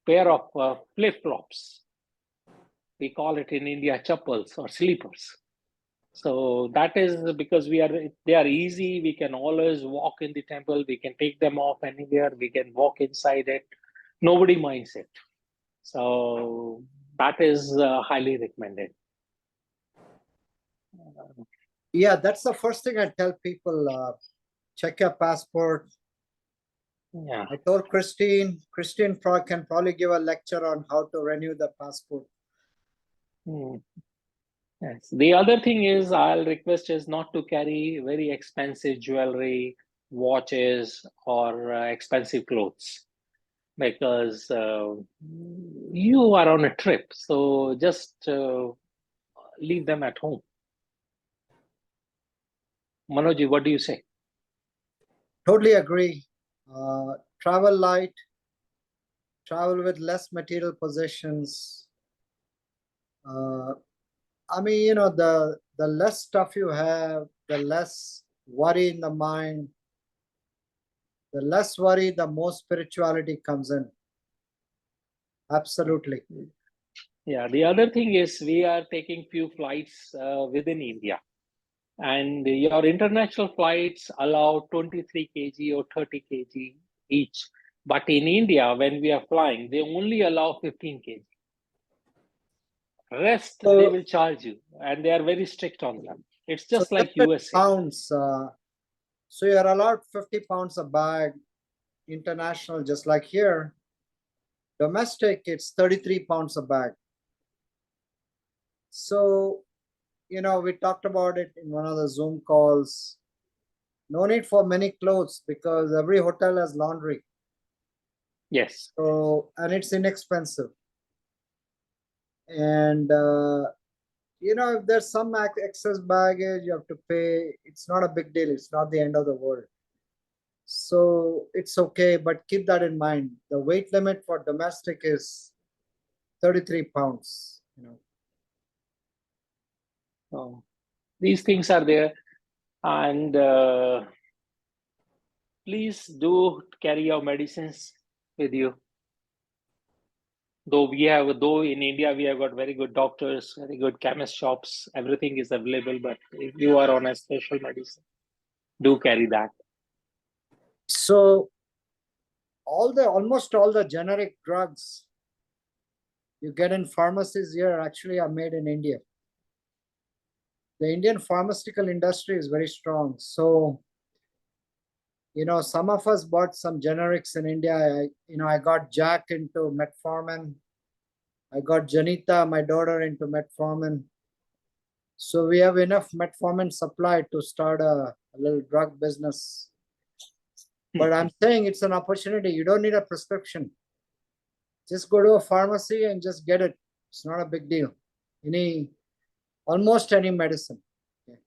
pair of flip-flops, we call it in India chappals or sleepers. So that is because they are easy. We can always walk in the temple. We can take them off anywhere. We can walk inside it. Nobody minds it. So that is highly recommended. Yeah, that's the first thing I tell people. Check your passport. Yeah. I told Christine can probably give a lecture on how to renew the passport. Yes. The other thing is, I'll request is not to carry very expensive jewelry, watches, or expensive clothes, because you are on a trip. So just leave them at home. Manoj, what do you say? Totally agree. Travel light, travel with less material possessions. I mean, you know, the less stuff you have, the less worry in the mind. The less worry, the more spirituality comes in. Absolutely. Yeah, the other thing is we are taking few flights within India, and your international flights allow 23 kg or 30 kg each. But in India, when we are flying, they only allow 15 kg. Rest, they will charge you, and they are very strict on them. It's So just like different USA. pounds. So you're allowed 50 pounds a bag. International, just like here. Domestic, it's 33 pounds a bag. So, you know, we talked about it in one of the Zoom calls. No need for many clothes because every hotel has laundry. Yes. So, and it's inexpensive. And, you know, if there's some excess baggage, you have to pay. It's not a big deal. It's not the end of the world. So it's okay, but keep that in mind. The weight limit for domestic is 33 pounds, you know. So these things are there, and please do carry your medicines with you. Though in India we have got very good doctors, very good chemist shops, everything is available. But if you are on a special medicine, do carry that. So almost all the generic drugs you get in pharmacies here actually are made in India. The Indian pharmaceutical industry is very strong. So, you know, some of us bought some generics in India. I got Jack into metformin. I got Janita, my daughter, into metformin. So we have enough metformin supply to start a little drug business. But I'm saying it's an opportunity. You don't need a prescription. Just go to a pharmacy and just get it. It's not a big deal. Almost any medicine. Okay.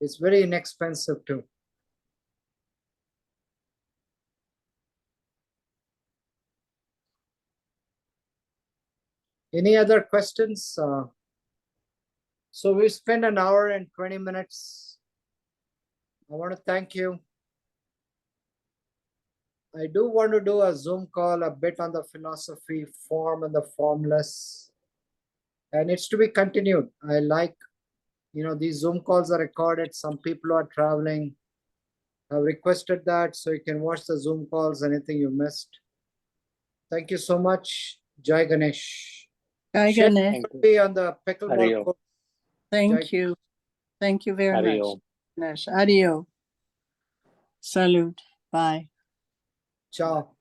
It's very inexpensive too. Any other questions? So we spent an hour and 20 minutes. I want to thank you. I do want to do a Zoom call a bit on the philosophy, form and the formless. And it's to be continued. I like, you know, these Zoom calls are recorded. Some people are traveling. I've requested that so you can watch the Zoom calls, anything you missed. Thank you so much. Jai Ganesh. Jai Share Ganesh. be on the Hari pickleball Om. court. Thank you. Thank you very Hari much. Om. Ganesh. Adio. Salute. Bye. Ciao.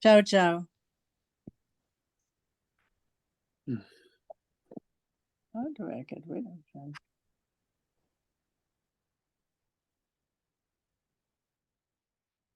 Ciao, ciao. How do I get rid of them?